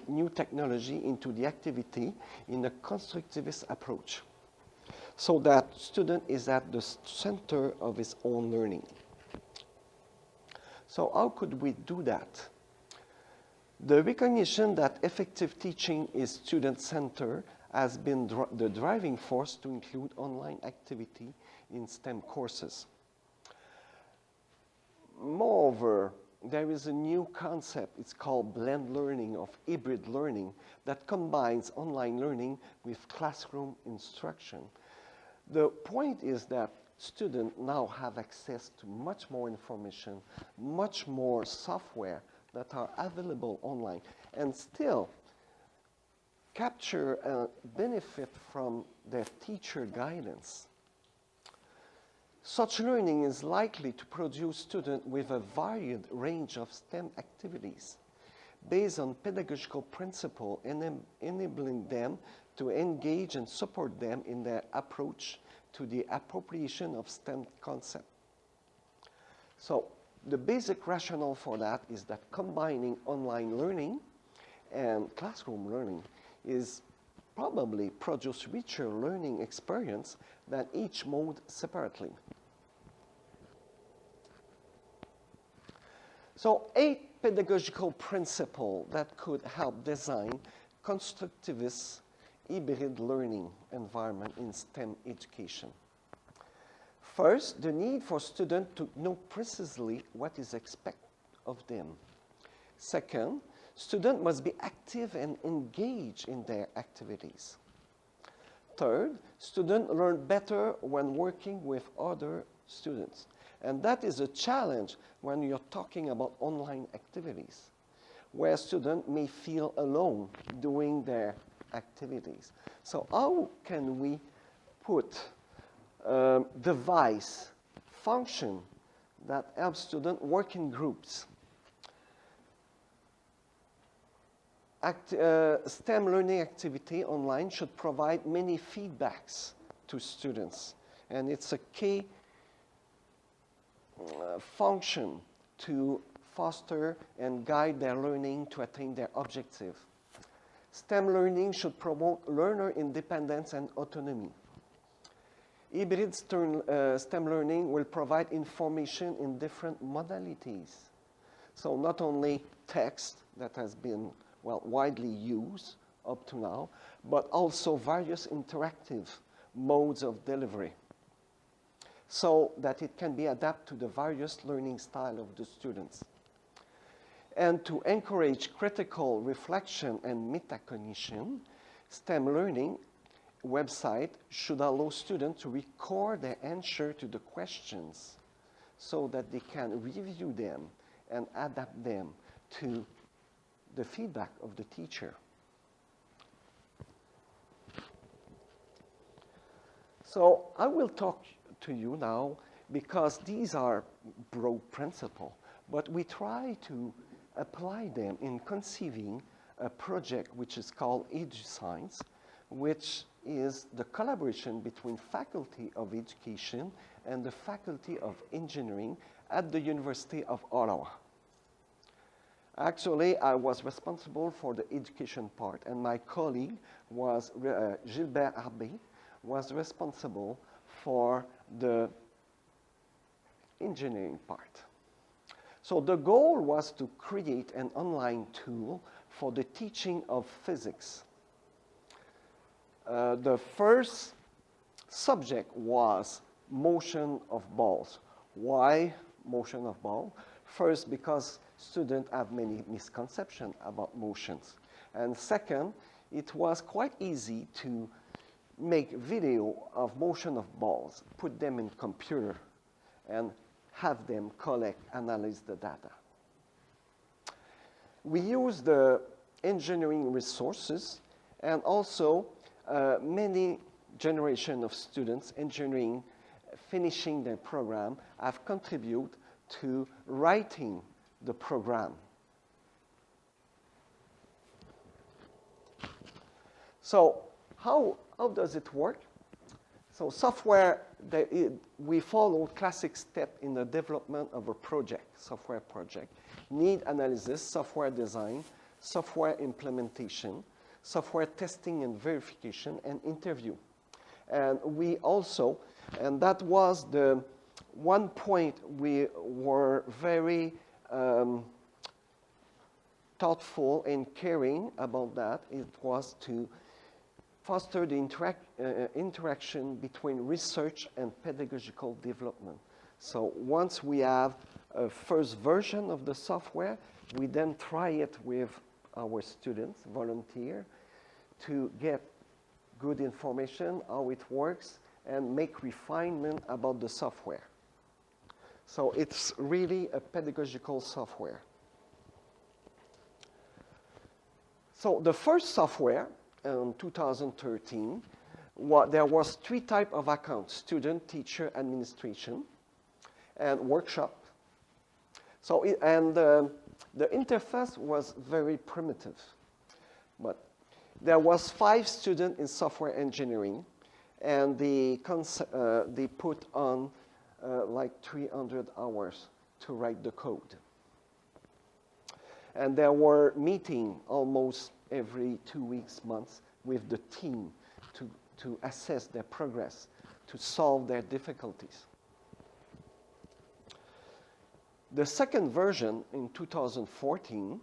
new technology into the activity in a constructivist approach, so that student is at the center of his own learning. So how could we do that? The recognition that effective teaching is student-centered has been the driving force to include online activity in STEM courses. Moreover, there is a new concept, it's called blended learning or hybrid learning, that combines online learning with classroom instruction. The point is that students now have access to much more information, much more software that are available online, and still capture and benefit from their teacher guidance. Such learning is likely to produce students with a varied range of STEM activities based on pedagogical principles, enabling them to engage and support them in their approach to the appropriation of STEM concepts. So the basic rationale for that is that combining online learning and classroom learning is probably produce richer learning experience than each mode separately. So 8 pedagogical principles that could help design constructivist hybrid learning environment in STEM education. First, the need for students to know precisely what is expected of them. Second, students must be active and engaged in their activities. Third, students learn better when working with other students. And that is a challenge when you're talking about online activities, where students may feel alone doing their activities. So how can we put device, function that helps students work in groups? STEM learning activity online should provide many feedbacks to students, and it's a key function to foster and guide their learning to attain their objective. STEM learning should promote learner independence and autonomy. Hybrid STEM learning will provide information in different modalities. So not only text that has been widely used up to now, but also various interactive modes of delivery, so that it can be adapted to the various learning styles of the students. And to encourage critical reflection and metacognition, STEM learning website should allow students to record their answer to the questions so that they can review them and adapt them to the feedback of the teacher. So I will talk to you now because these are broad principles, but we try to apply them in conceiving a project which is called EduScience, which is the collaboration between Faculty of Education and the Faculty of Engineering at the University of Ottawa. Actually, I was responsible for the education part, and my colleague was, Gilbert Arbé, was responsible for the engineering part. So the goal was to create an online tool for the teaching of physics. The first subject was motion of balls. Why motion of ball? First, because students have many misconceptions about motions. And second, it was quite easy to make video of motion of balls, put them in computer, and have them collect, analyze the data. We use the engineering resources and also many generation of students engineering finishing their program have contributed to writing the program. So how does it work? So software, we follow classic step in the development of a project, software project. Need analysis, software design, software implementation, software testing and verification, and interview. And we also, and that was the one point we were very thoughtful and caring about that. It was to foster the interaction between research and pedagogical development. So once we have a first version of the software, we then try it with our students, volunteer, to get good information, how it works, and make refinement about the software. So it's really a pedagogical software. So the first software in 2013, there was 3 types of accounts: student, teacher, administration, and workshop. So the interface was very primitive, but there was 5 students in software engineering, and they put on like 300 hours to write the code. And there were meetings almost every 2 weeks, months, with the team to assess their progress, to solve their difficulties. The second version in 2014,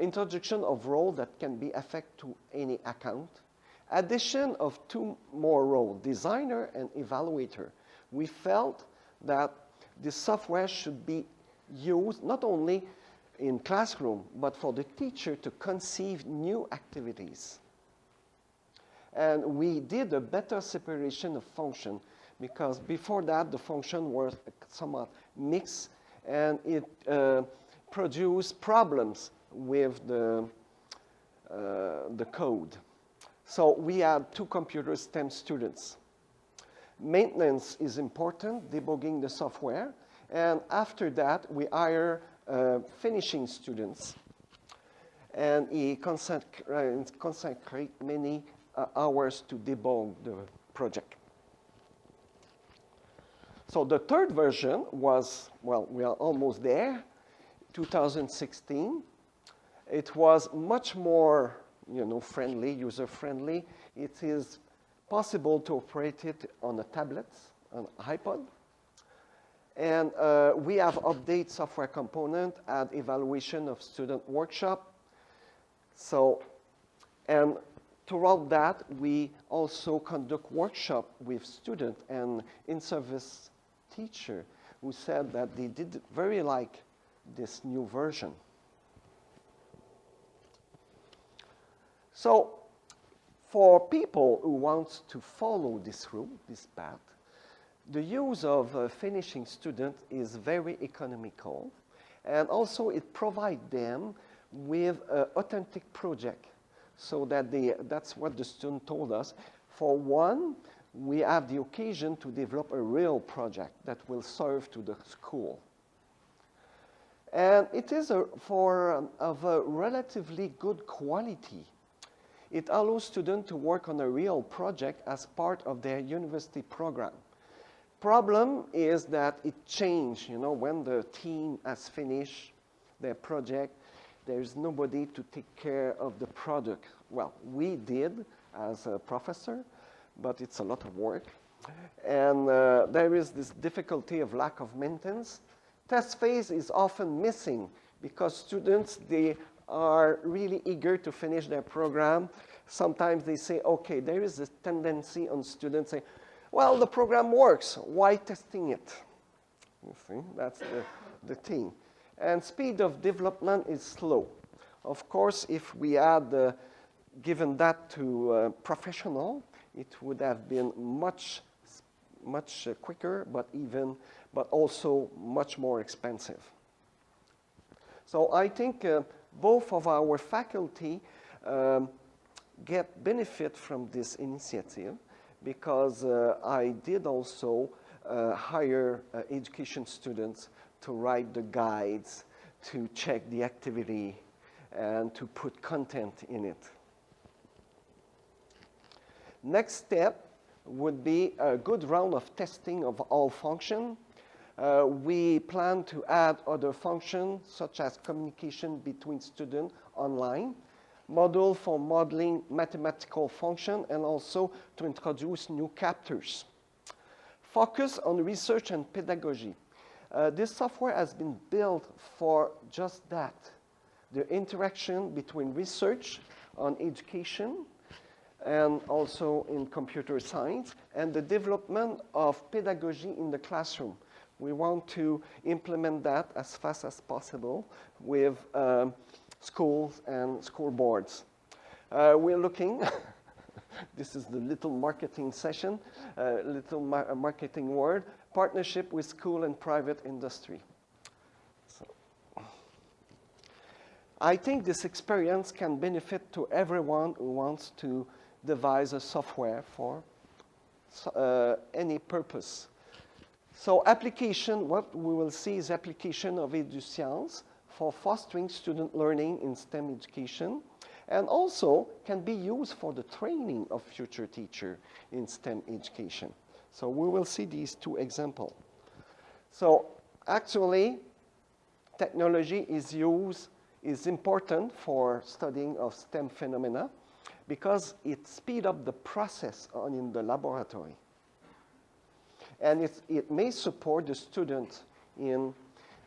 introduction of roles that can be affected to any account, addition of 2 more roles, designer and evaluator. We felt that this software should be used not only in classroom, but for the teacher to conceive new activities. And we did a better separation of function, because before that, the function was somewhat mixed, and it produced problems with the code. So we had 2 computer STEM students. Maintenance is important, debugging the software, and after that, we hire finishing students, and he consecrate many hours to debug the project. So the third version was, well, we are almost there, 2016. It was much more, friendly, user-friendly. It is possible to operate it on a tablet, on iPod. And we have update software component, add evaluation of student workshop. So, and throughout that, we also conduct workshop with student and in-service teacher who said that they did very like this new version. So, for people who want to follow this route, this path, the use of finishing student is very economical, and also it provides them with an authentic project, so that that's what the student told us. For one, we have the occasion to develop a real project that will serve to the school. And it is of a relatively good quality. It allows students to work on a real project as part of their university program. Problem is that it changed, when the team has finished their project, there's nobody to take care of the product. Well, we did as a professor, but it's a lot of work. And there is this difficulty of lack of maintenance. Test phase is often missing because students, they are really eager to finish their program. Sometimes they say, okay, there is a tendency on students saying, well, the program works, why testing it? You see, that's the thing. And speed of development is slow. Of course, if we had given that to a professional, it would have been much quicker, but also much more expensive. So I think both of our faculty get benefit from this initiative, because I did also hire education students to write the guides, to check the activity, and to put content in it. Next step would be a good round of testing of all function. We plan to add other functions such as communication between students online, model for modeling mathematical function, and also to introduce new chapters. Focus on research and pedagogy. This software has been built for just that, the interaction between research on education and also in computer science, and the development of pedagogy in the classroom. We want to implement that as fast as possible with schools and school boards. We're looking, this is the little marketing session, marketing word, partnership with school and private industry. So, I think this experience can benefit to everyone who wants to devise a software for any purpose. So application, what we will see is application of EduScience for fostering student learning in STEM education, and also can be used for the training of future teachers in STEM education. So we will see these two examples. So actually, technology is important for studying of STEM phenomena because it speeds up the process in the laboratory. And it may support the student in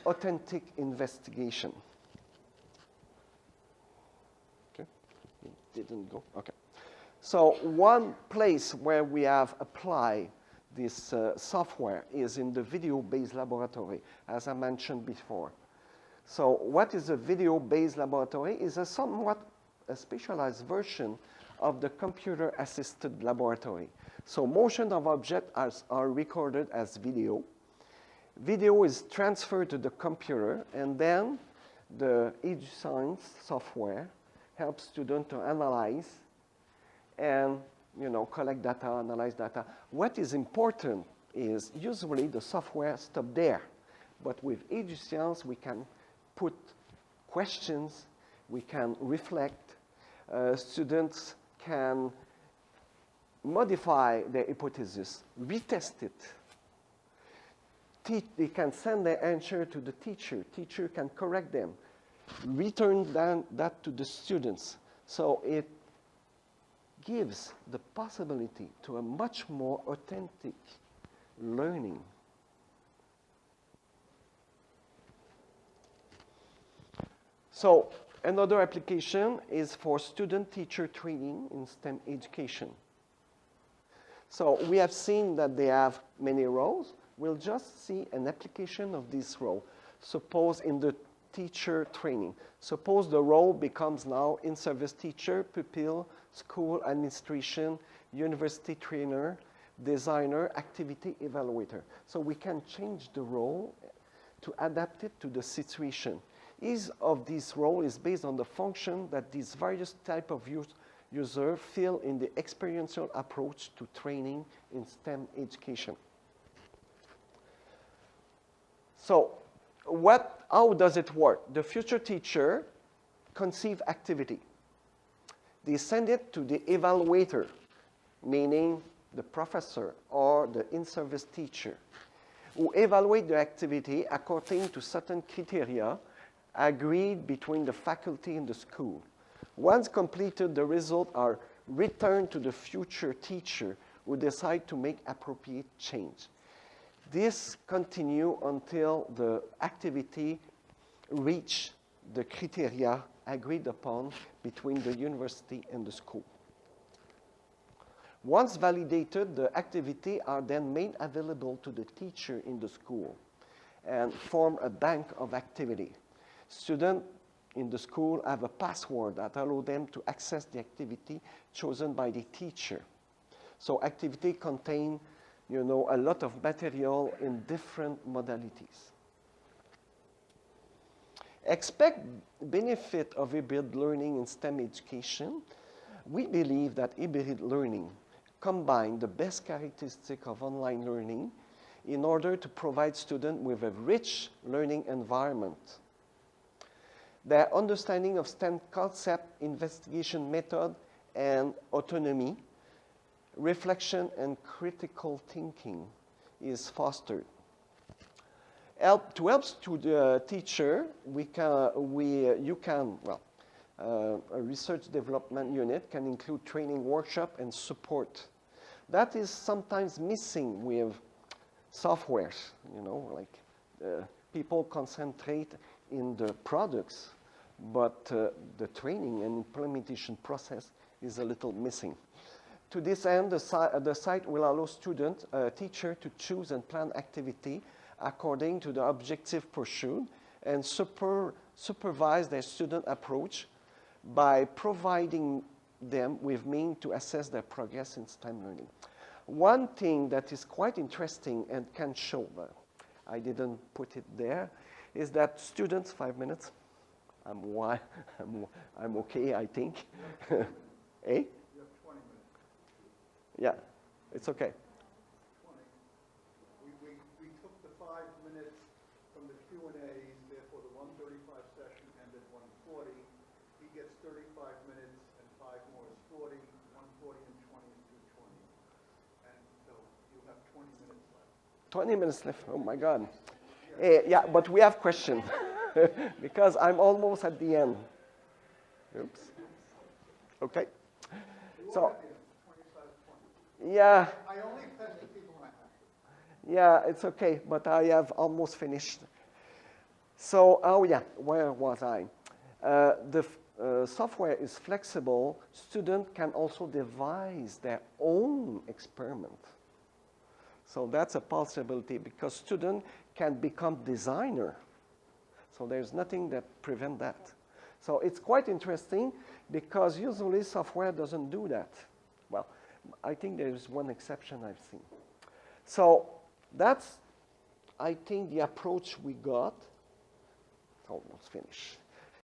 authentic investigation. Okay, it didn't go, okay. So one place where we have applied this software is in the video-based laboratory, as I mentioned before. So what is a video-based laboratory? Is a somewhat specialized version of the computer-assisted laboratory. So motion of objects are recorded as video. Video is transferred to the computer, and then the EduScience software helps students to analyze and collect data, analyze data. What is important is usually the software stops there. But with EduScience, we can put questions, we can reflect, students can modify their hypothesis, retest it. They can send their answer to the teacher. Teacher can correct them, return that to the students. So it gives the possibility to a much more authentic learning. So another application is for student-teacher training in STEM education. So we have seen that they have many roles. We'll just see an application of this role. Suppose in the teacher training. Suppose the role becomes now in-service teacher, pupil, school administration, university trainer, designer, activity evaluator. So we can change the role to adapt it to the situation. Each of these roles is based on the function that these various types of users fill in the experiential approach to training in STEM education. So how does it work? The future teacher conceives activity. They send it to the evaluator, meaning the professor or the in-service teacher, who evaluate the activity according to certain criteria agreed between the faculty and the school. Once completed, the results are returned to the future teacher who decide to make appropriate change. This continues until the activity reach the criteria agreed upon between the university and the school. Once validated, the activity are then made available to the teacher in the school and form a bank of activity. Students in the school have a password that allows them to access the activity chosen by the teacher. So activity contain, a lot of material in different modalities. Expect benefit of hybrid learning in STEM education. We believe that hybrid learning combines the best characteristic of online learning in order to provide students with a rich learning environment. Their understanding of STEM concept, investigation method, and autonomy, reflection, and critical thinking is fostered. To help to the teacher, a research development unit can include training workshop and support. That is sometimes missing with softwares, people concentrate in the products, but the training and implementation process is a little missing. To this end, the site will allow student, teacher to choose and plan activity according to the objective pursued and supervise their student approach by providing them with means to assess their progress in STEM learning. One thing that is quite interesting and can show, but I didn't put it there, is that students, 5 minutes, I'm okay, I think. Eh? You have 20 minutes. Yeah, it's okay. 20. We took the 5 minutes from the Q&As, therefore the 1:35 session ended 1:40. He gets 35 minutes and 5 more is 40. 1:40 and 20 is 2:20. And so you have 20 minutes left. 20 minutes left, oh my God. Yeah, but we have questions because I'm almost at the end. Oops. Okay. So, yeah. I only test the people when I have to. Yeah, it's okay, but I have almost finished. So, oh yeah, where was I? The software is flexible. Students can also devise their own experiment. So that's a possibility because students can become designer. So there's nothing that prevents that. So it's quite interesting because usually software doesn't do that. Well, I think there's one exception I've seen. So that's, I think, the approach we got. Almost finished.